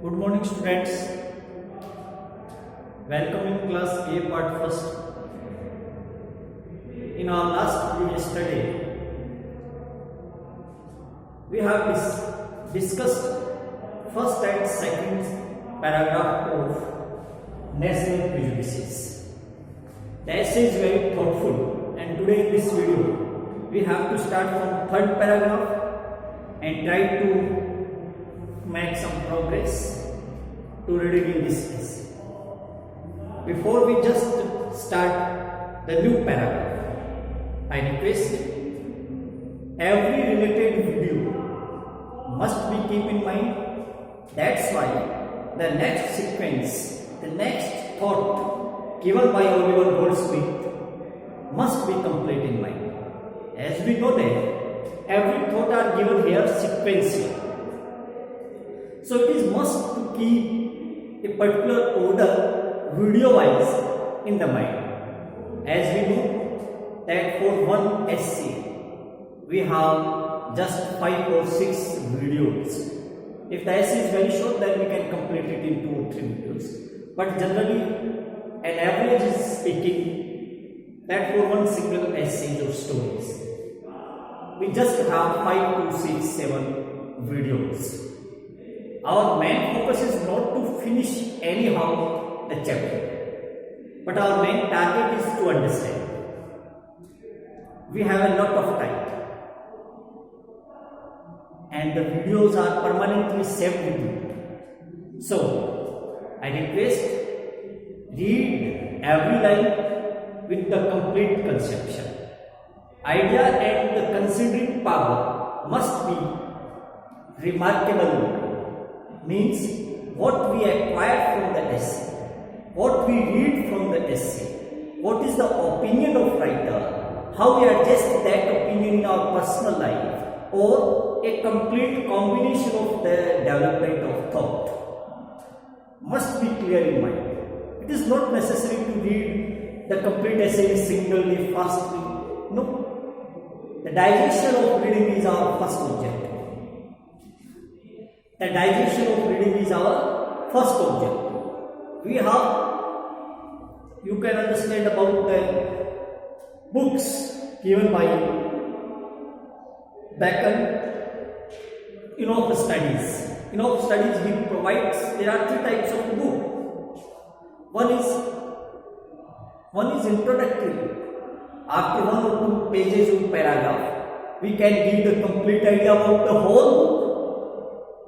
Good morning, students. Welcome in class A part first. In our last video study, we have discussed first and second paragraph of National Prejudices. The essay is very thoughtful, and today in this video, we have to start from third paragraph and try to make some progress to reading in this essay. Before we just start the new paragraph, I request every related video must be keep in mind. That's why the next sequence, the next thought given by Oliver Goldsmith must be complete in mind. As we know that every thought are given here sequentially. So it is must to keep a particular order video-wise in the mind. As we know that for one essay we have just 5 or 6 videos. If the essay is very short, then we can complete it in 2 or 3 videos. But generally, an average is speaking that for one single essay or stories, we just have 5 to 6, 7 videos. Our main focus is not to finish anyhow the chapter, but our main target is to understand. We have a lot of time, and the videos are permanently saved with you. So, I request read every line with the complete conception. Idea and the considering power must be remarkable. Means what we acquire from the essay, what we read from the essay, what is the opinion of writer, how we adjust that opinion in our personal life, or a complete combination of the development of thought must be clear in mind. It is not necessary to read the complete essay singly, fastly. No. The digestion of reading is our first objective. The digestion of reading is our first objective. We have, you can understand about the books given by Bacon. Enough studies. Enough studies he provides. There are 3 types of book. One is introductory. After 1 or 2 pages of paragraph, we can give the complete idea about the whole book,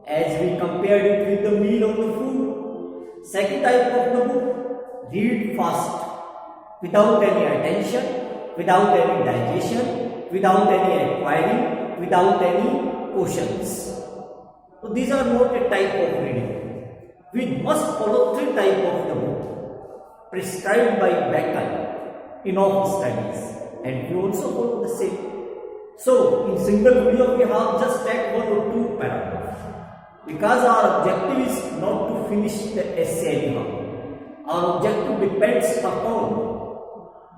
as we compared it with the meal of the food. Second type of the book, read fast, without any attention, without any digestion, without any acquiring, without any questions. So these are not a type of reading. We must follow 3 type of the book prescribed by Bacon in all studies, and we also follow the same. So in single video we have just take 1 or 2 paragraphs. Because our objective is not to finish the essay anyhow. Our objective depends upon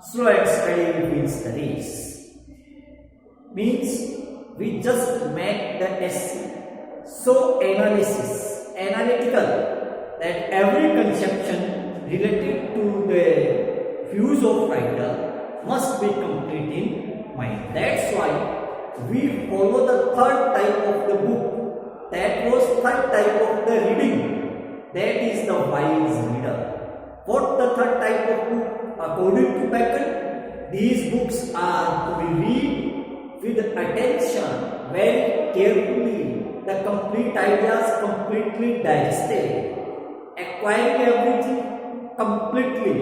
slow and steady wins the race. Means we just make the essay so analytical that every conception related to the views of writer must be complete in mind. That's why we follow the third type of the book. That was third type of the reading. That is the wise reader. What the third type of book? According to Bacon, these books are to be read with attention, very carefully, the complete ideas completely digested, acquiring everything completely.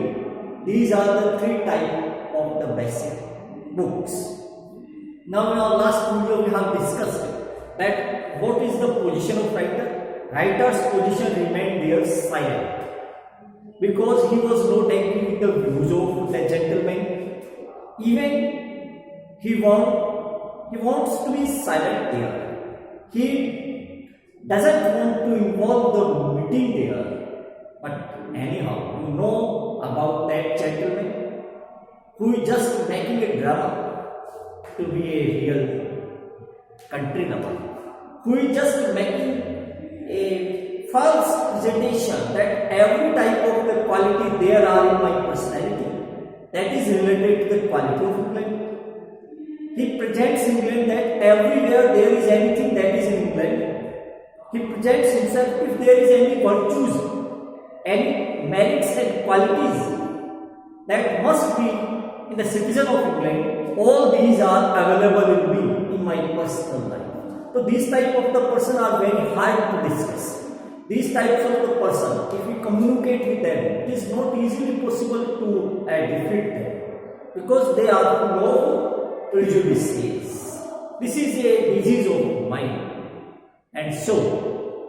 These are the 3 types of the basic books. Now in our last video we have discussed that what is the position of writer? Writer's position remained there silent, because he was not angry with the views of the gentleman. Even he wants to be silent there. He doesn't want to involve the meeting there. But anyhow, you know about that gentleman who is just making a drama to be a real country lover, who is just making a false presentation that every type of the quality there are in my personality that is related to the quality of England. He presents England that everywhere there is anything that is in England. He presents himself if there is any virtues, any merits and qualities that must be in the citizen of England, all these are available in me, in my personal life. So these type of the person are very hard to discuss. These types of the person, if we communicate with them, it is not easily possible to defeat them because they are full of prejudices. This is a disease of mind. And so,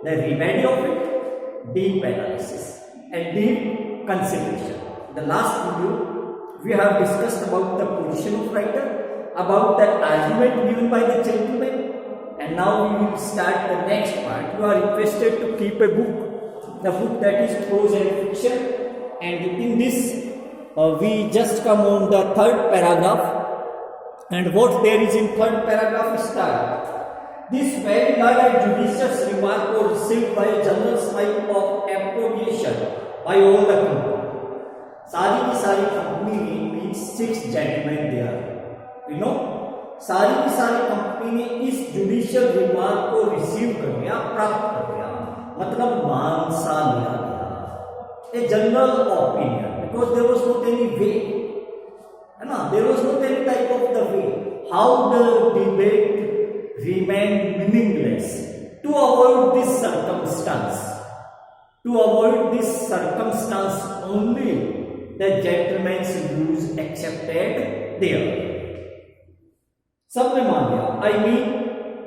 the remedy of it, deep analysis and deep consideration. The last video, we have discussed about the position of writer, about the argument given by the gentleman, and now we will start the next part. You are interested to keep a book, the book that is prose and fiction, and in this we just come on the third paragraph, and what there is in third paragraph start. This very large and judicious remark was received by a general type of approbation by all the company. सारी की सारी company ने means 6 gentleman there, you know, सारी की सारी company ने इस judicial remark को रिसीव कर लिया, प्राप्त कर लिया, मतलब मान सा लिया गया, a general opinion, because there was not any way, है ना, there was not any type of the way how the debate remained meaningless. To avoid this circumstance only, the gentleman's views accepted there. सबने मान लिया, I mean,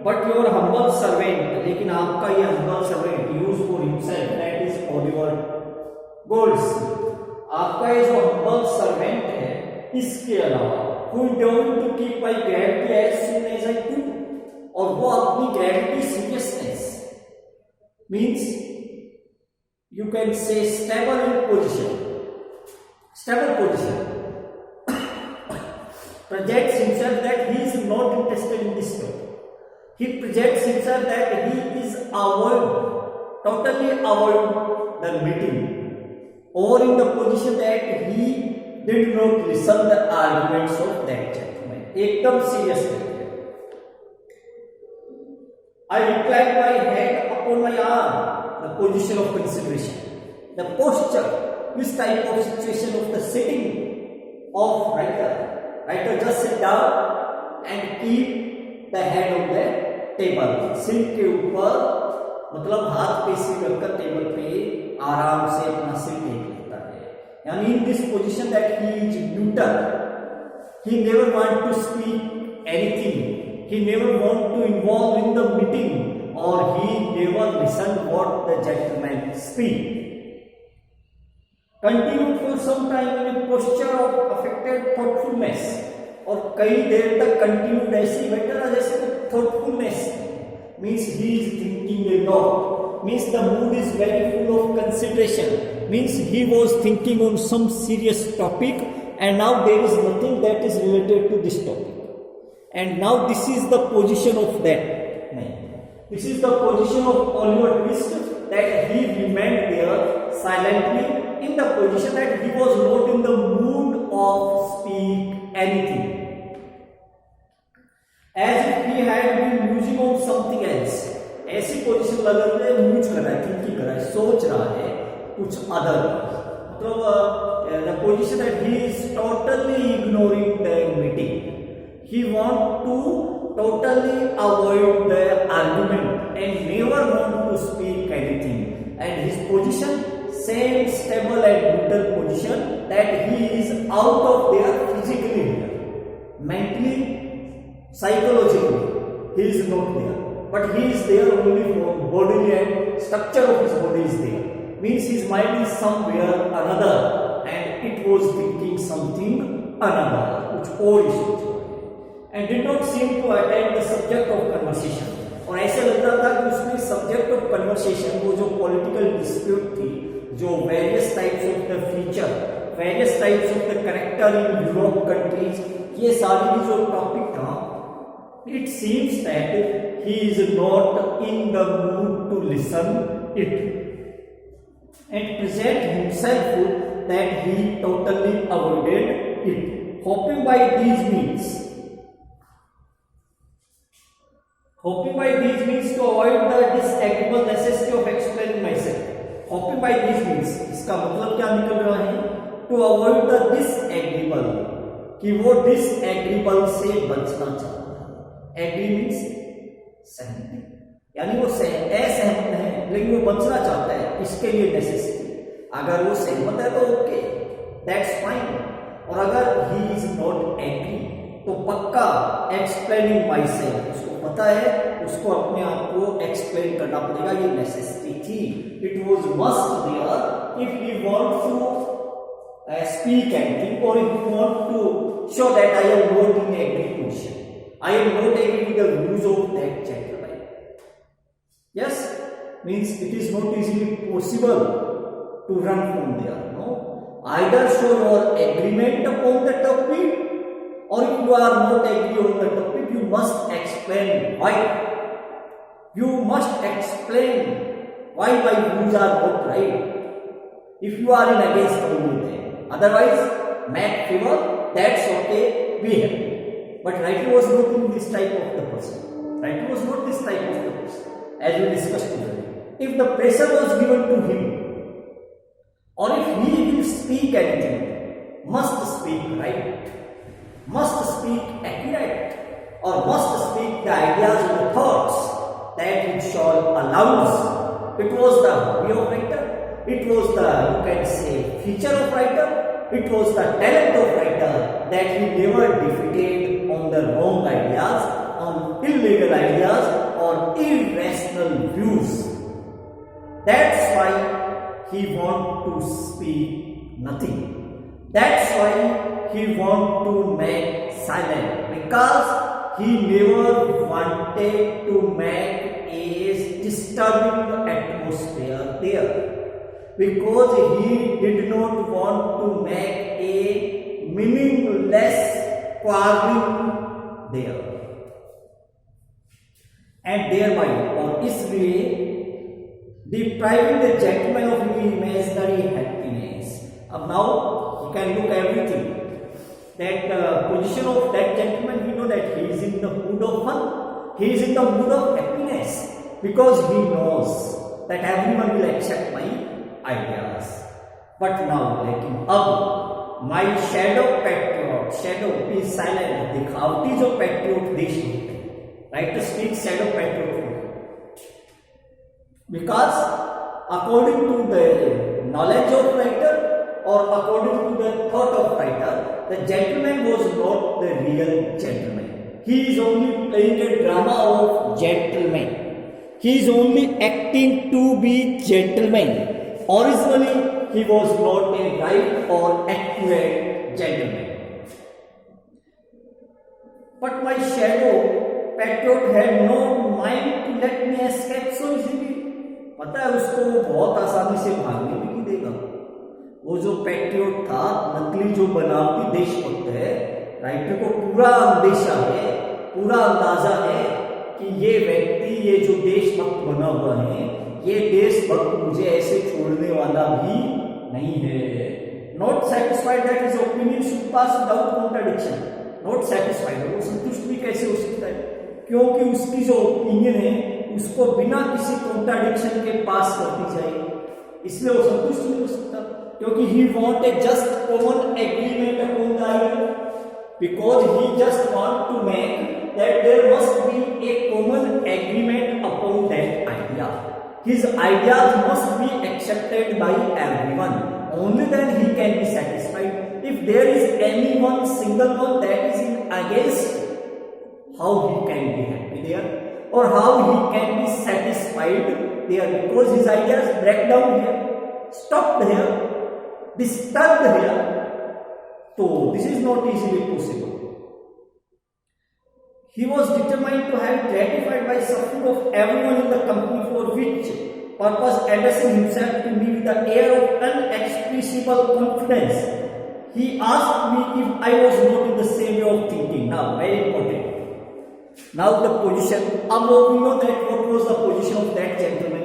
but your humble servant, लेकिन आपका ये humble servant use for himself, that is Oliver Goldsmith, आपका ये जो humble servant है, इसके अलावा who don't to keep my gravity as soon as I do, और वो अपनी gravity seriousness means you can से stable position projects himself that he is not interested in this topic. He projects himself that he is totally avoid the meeting, or in the position that he did not listen the arguments of that gentleman. एकदम serious है. I reclined my head upon my arm, the position of consideration, the posture, this type of situation of the sitting of writer. Writer just sit down and keep the head on the table. सिर के ऊपर, मतलब हाथ पे सिर रखकर table पे आराम से अपना सिर टेक लेता है. यानी in this position that he is neutral, he never want to speak anything. He never want to involve in the meeting, or he never listen what the gentleman speak. Continued for some time in a posture of affected thoughtfulness, और कई देर तक continued ऐसे बैठा रहा जैसे thoughtfulness means he is thinking a lot, means the mood is very full of consideration, means he was thinking on some serious topic, and now there is nothing that is related to this topic. And now this is the position of that man. This is the position of Oliver Twist, that he remained there silently in the position that he was not in the mood of speak anything, as if he had been musing on something else. ऐसी position लग रही है, muse कर रहा है, thinking कर रहा है, सोच रहा है कुछ अदर, मतलब the position that he is totally ignoring the meeting. He want to totally avoid the argument and never want to speak anything. And his position, same stable and neutral position, that he is out of there physically here. Mentally, psychologically, he is not there. But he is there only for bodily, and structure of his body is there. Means his mind is somewhere another, and it was thinking something another, which और ही and did not seem to attend the subject of conversation. और ऐसे लगता था कि उसमें subject of conversation, वो जो political dispute थी, जो various types of the feature, various types of the character in Europe countries, ये सारी जो topic था, it seems that he is not in the mood to listen it. and present himself that he totally avoided it, hoping by these means to avoid the disagreeable necessity of explaining myself. Hoping by these means, इसका मतलब क्या निकल रहा है? To avoid the disagreeable, कि वो disagreeable से बचना चाहता है. Agree means सहमति, यानी वो असहमत है लेकिन वो बचना चाहता है, इसके लिए नेसेसिटी. अगर वो सहमत है तो ओके, दैट्स फाइन. और अगर ही इज नॉट एग्री तो पक्का एक्सप्लेनिंग माई सेल्फ, उसको पता है उसको अपने आप को एक्सप्लेन करना पड़ेगा, ये नेसेसिटी थी. It was must there if we want to speak anything और if you want to show that I am not in agree position, I am not agree with the views of that gentleman. Yes, means it is not easily possible to run from there. No, either show your agreement upon the topic, or if you are not agree on the topic, you must explain why. You must explain why my views are not right. If you are in against only them, otherwise make favor, that's okay, be happy. But writer was not in this type of the person. Writer was not this type of the person, as we discussed today. If the pressure was given to him, or if he will speak anything, must speak right, must speak accurate, or must speak the ideas or the thoughts that it shall allows. It was the hobby of writer, it was the, you can say, feature of writer, it was the talent of writer that he never defeated on the wrong ideas, on illegal ideas or irrational views. That's why he want to speak nothing. That's why he want to make silent, because he never wanted to make a disturbing atmosphere there, because he did not want to make a meaningless quarreling there, and thereby और इसलिए depriving the gentleman of his imaginary happiness. Now you can look everything. That position of that gentleman, we know that he is in the mood of fun, he is in the mood of happiness, because he knows that everyone will accept my ideas. But now, लेकिन अब my shadow patriot, shadow is silent, दिखावटी जो patriot देश होते हैं, writer speaks shadow patriot. Because according to the knowledge of writer or according to the thought of writer, the gentleman was not the real gentleman. He is only playing a drama of gentleman. He is only acting to be gentleman. Originally, he was not a right or accurate gentleman. But my shadow patriot had no mind to let me escape so easily. पता है उसको बहुत आसानी से भागने भी नहीं देगा. वो जो पैट्रियट था, नकली जो बनावटी देशभक्त है, राइटर को पूरा अंदेशा है, पूरा अंदाजा है कि ये व्यक्ति, ये जो देशभक्त बना हुआ है, ये देशभक्त मुझे ऐसे छोड़ने वाला भी नहीं है. Not satisfied that his opinion should pass without contradiction. Not satisfied, वो संतुष्ट भी कैसे हो सकता है, क्योंकि उसकी जो ओपिनियन है उसको बिना किसी कॉन्ट्राडिक्शन के पास करती जाएगी, इसलिए वो संतुष्ट नहीं हो सकता, क्योंकि he want a just common agreement upon the idea, because he just want to make that there must be a common agreement upon that idea. His ideas must be accepted by everyone, only then he can be satisfied. If there is any one single one that is in against, how he can be happy there, or how he can be satisfied there, because his ideas break down here, stopped here, disturbed here. So this is not easily possible. He was determined to have gratified by suffering of everyone in the company, for which purpose addressing himself to me with the air of unexpressible confidence, he asked me if I was not in the same way of thinking. Now very important. Now the position, we know that what was the position of that gentleman.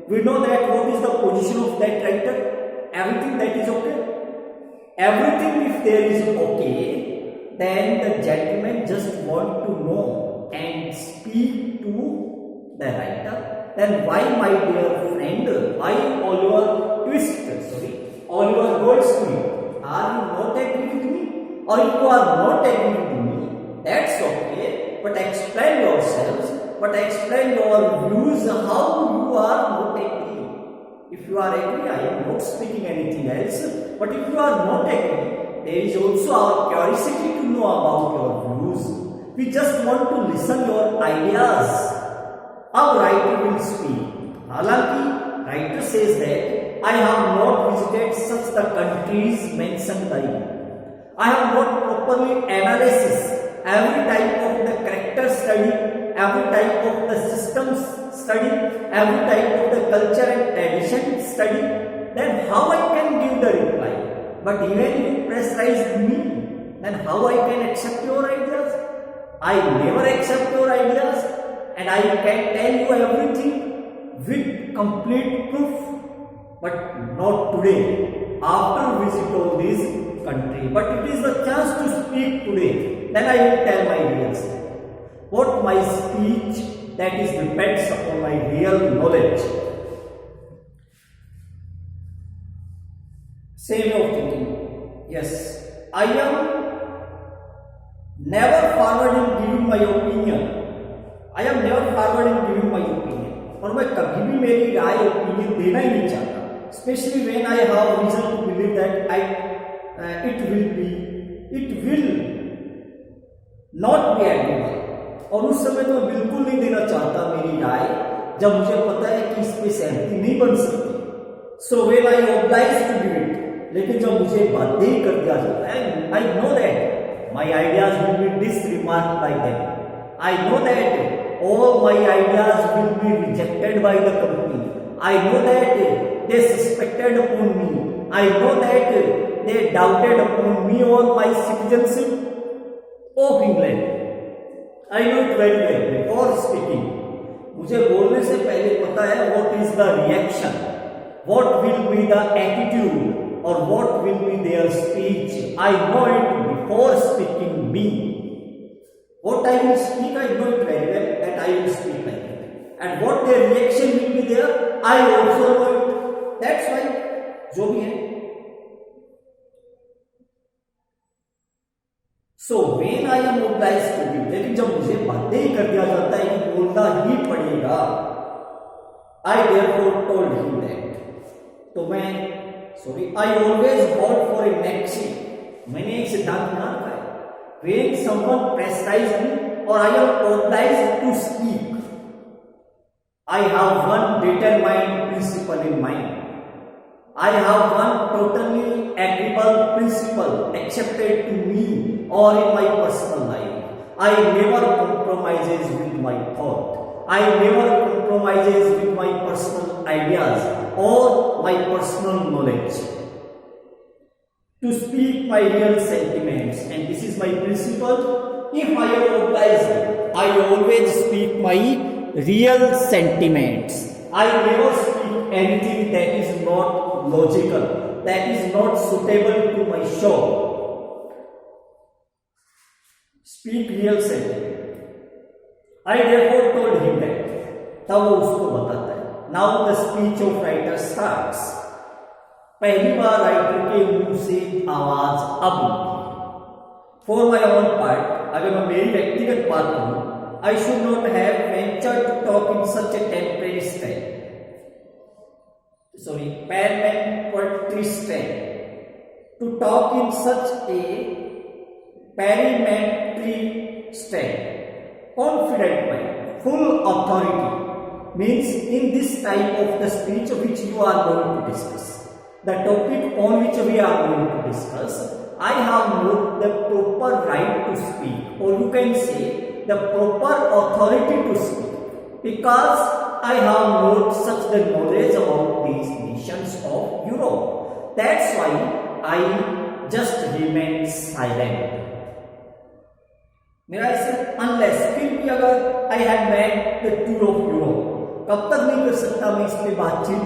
we know that what is the position of that writer? Everything that is okay. Everything if there is okay, then the gentleman just want to know and speak to the writer. Then why, my dear friend, why Oliver Goldsmith, are you not agree with me? Or if you are not agree with me, that's okay, but explain yourselves, but explain your views, how you are not agree. If you are agree, I am not speaking anything else, but if you are not agree, there is also our curiosity to know about your views. We just want to listen your ideas. Our writer will speak. Halanki, writer says that I have not visited such the countries mentioned by you. I have not properly analysis every type of the character study, every type of the systems study, every type of the culture and tradition study. Then how I can give the reply? But even you pressurize me, then how I can accept your ideas? I never accept your ideas, and I can tell you everything with complete proof. But not today, after visit all this country. But it is the chance to speak today. Then I will tell my real self. What my speech, that is depends upon my real knowledge. Same way of thinking. Yes, I am never forward in giving my opinion. I am never forward in giving my opinion. और मैं कभी भी मेरी राय opinion देना ही नहीं चाहता. Especially when I have reason to believe that it will not be agreeable. और उस समय तो मैं बिल्कुल नहीं देना चाहता मेरी राय, जब मुझे पता है कि इस पे सहमति नहीं बन सकती. So when I obliged to give it, लेकिन जब मुझे बाध्य ही कर दिया जाता है, I know that my ideas will be disremarked by them. I know that all my ideas will be rejected by the company. I know that they suspected upon me. I know that they doubted upon me or my citizenship of England. I know it very well. Before speaking, मुझे बोलने से पहले पता है what is the reaction, what will be the attitude, or what will be their speech. I know it before speaking me. What I will speak, I know it very well that I will speak like that. And what their reaction will be there, I also know it. That's why, जो भी है. So when I am obliged to give, लेकिन जब मुझे बाध्य ही कर दिया जाता है कि बोलना ही पड़ेगा, I therefore told him that. तो मैं I always hold for a maxim. मैंने एक सिद्धांत बना रखा है. When someone pressurizes me or I am obliged to speak, I have one determined principle in mind. I have one totally agreeable principle accepted to me or in my personal life. I never compromises with my thought. I never compromises with my personal ideas or my personal knowledge. To speak my real sentiments, and this is my principle. If I am obliged, I always speak my real sentiments. I never speak anything that is not logical, that is not suitable to my show. Speak real sentiment. I therefore told him that. तब वो उसको बताता है. Now the speech of writer starts. पहली बार writer के मुंह से आवाज अब निकली. For my own part, अगर मैं मेरी व्यक्तिगत बात करूं, I should not have ventured to talk in such a temporary style. Parliamentary style. To talk in such a parliamentary style. Confident mind, full authority, means in this type of the speech which you are going to discuss, the topic on which we are going to discuss, I have not the proper right to speak, or you can say the proper authority to speak, because I have not such the knowledge about these nations of Europe. That's why I just remain silent. मेरा ऐसे unless फिर भी अगर I had met the tour of Europe, कब तक नहीं कर सकता मैं इस पे बातचीत,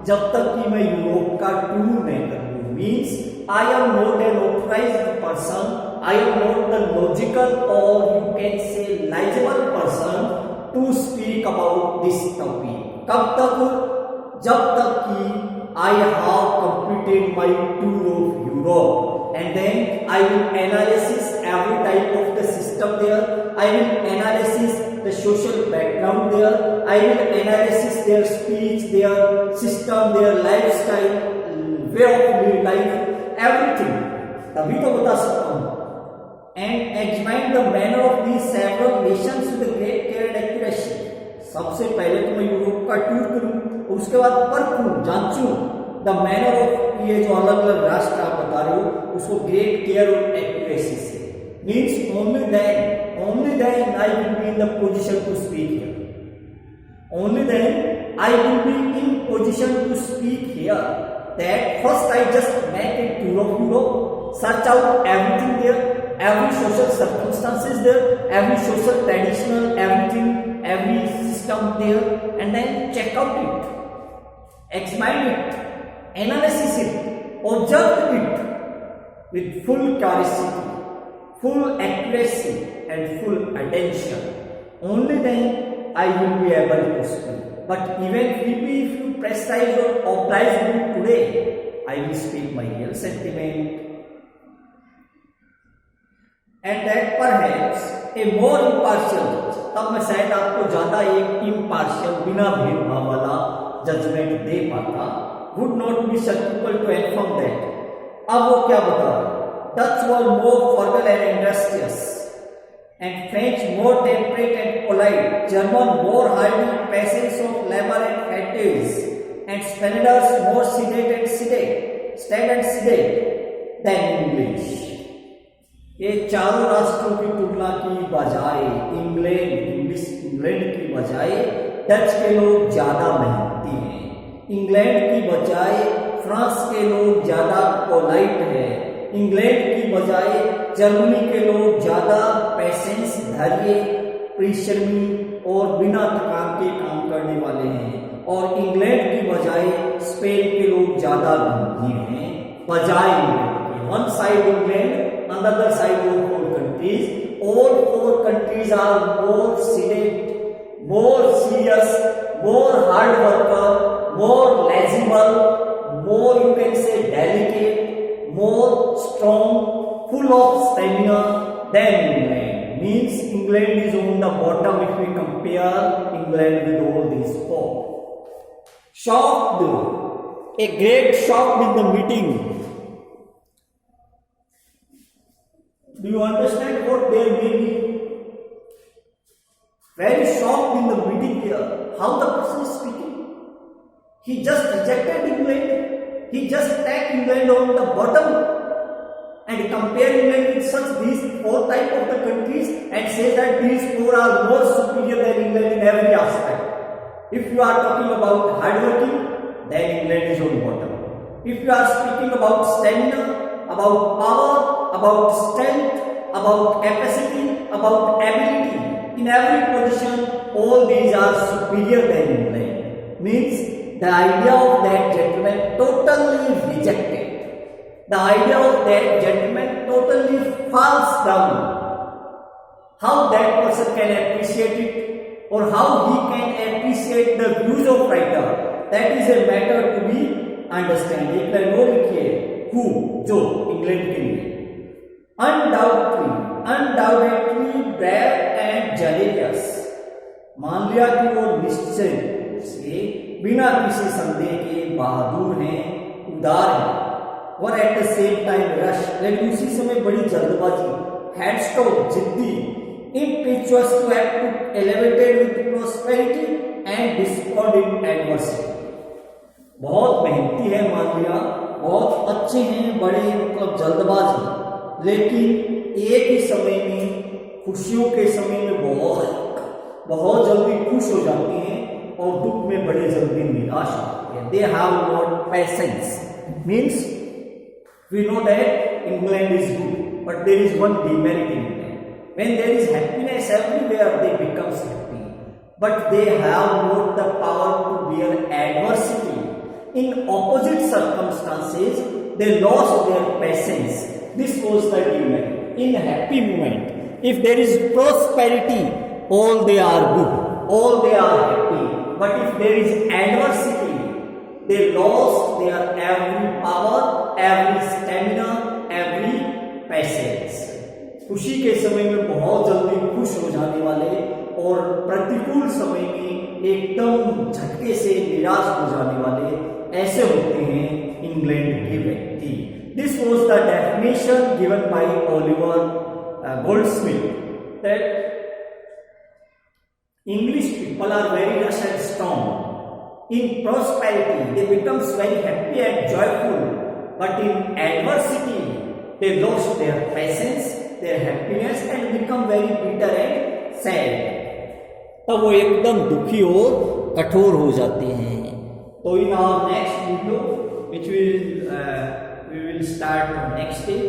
जब तक कि मैं यूरोप का टूर नहीं कर लूं। Means I am not an authorized person, I am not the logical और you can say liable person to speak about this topic. कब तक? जब तक कि I have completed my tour of Europe, and then I will analysis every type of the system there. I will analysis the social background there. I will analysis their speech, their system, their lifestyle, way of life, everything. तभी तो बता सकता हूँ। And examine the manner of these several nations with a great care and accuracy. सबसे पहले तो मैं Europe का टूर करूँ, उसके बाद परखूं, जांचूं द मैनर ऑफ, ये जो अलग अलग राष्ट्र आप बता रहे हो उसको ग्रेट केयर और एक्यूरेसी से। Means only then I will be in the position to speak here, only then I will be in position to speak here. That first I just make a tour of Europe, search out everything there, every social circumstances there, every social traditional, everything, every system there, and then check out it, examine it, analyze it, observe it with full curiosity, full accuracy and full attention. Only then I will be able to speak. But even if you prescribe or oblige me today, I will speak my real sentiment, and that perhaps a more impartial judge, तब मैं शायद आपको ज्यादा एक impartial बिना भेदभाव वाला judgement दे पाता, would not be susceptible to inform that. अब वो क्या बता रहा है? Dutch were more formal and industrious, and French more temperate and polite, German more hardy in patience of labor and fatigues, and Spaniards more staid and sedate than English. ये चारों राष्ट्रों की तुलना की बजाय इंग्लैंड की बजाय डच के लोग ज्यादा मेहनती हैं, इंग्लैंड की बजाय फ्रांस के लोग ज्यादा पोलाइट है, इंग्लैंड की बजाय जर्मनी के लोग ज्यादा पेशेंस, धैर्य, परिश्रमी और बिना थकान के काम करने वाले हैं, और इंग्लैंड की बजाय स्पेन के लोग ज्यादा गंभीर हैं बजाय इंग्लैंड के। One side England, another side of 4 countries, all 4 countries are more sedate, more serious, more hard worker, more legible, more you can say delicate, more strong, full of stamina than England. Means England is on the bottom if we compare England with all these 4. Shocked, a great shock in the meeting. Do you understand what they may be? Very shocked in the meeting here. How the person is speaking? He just rejected England. He just tagged England on the bottom and compared England with such these 4 types of the countries and says that these 4 are more superior than England in every aspect. If you are talking about hard working, then England is on bottom. If you are speaking about stamina, about power, about strength, about capacity, about ability, in every position, all these are superior than England. Means the idea of that gentleman totally rejected. The idea of that gentleman totally falls down. How that person can appreciate it, or how he can appreciate the views of writer, that is a matter to be understand. एक line और लिखिए, who, जो England के लिए, undoubtedly brave and generous, मान लिया कि वो निश्चय से बिना किसी संदेह के बहादुर हैं, उदार हैं, और at the same time rush, लेकिन उसी समय बड़ी जल्दबाजी, हेडस्ट्रोक, जिद्दी, impetuous to act elevated with prosperity and despond in adversity. बहुत मेहनती है मान लिया, बहुत अच्छे हैं, बड़े मतलब जल्दबाज, लेकिन एक ही समय में खुशियों के समय में बहुत जल्दी खुश हो जाते हैं और दुख में बड़े जल्दी निराश होते हैं. They have not patience. Means we know that England is good, but there is one demerit in England. When there is happiness everywhere, they become happy. but they have not the power to bear adversity. In opposite circumstances, they lost their patience. This was the demon. In happy moment, if there is prosperity, all they are good, all they are happy. But if there is adversity, they lost their every power, every stamina, every patience. खुशी के समय में बहुत जल्दी खुश हो जाने वाले और प्रतिकूल समय में एकदम झटके से निराश हो जाने वाले ऐसे होते हैं इंग्लैंड के व्यक्ति. This was the definition given by Oliver Goldsmith that English people are very rush and strong. In prosperity, they becomes very happy and joyful, but in adversity, they lost their patience, their happiness, and become very bitter and sad. तब वो एकदम दुखी और कठोर हो जाते हैं. तो in our next video, which we will start next day,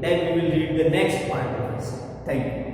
then we will read the next part of this. Thank you.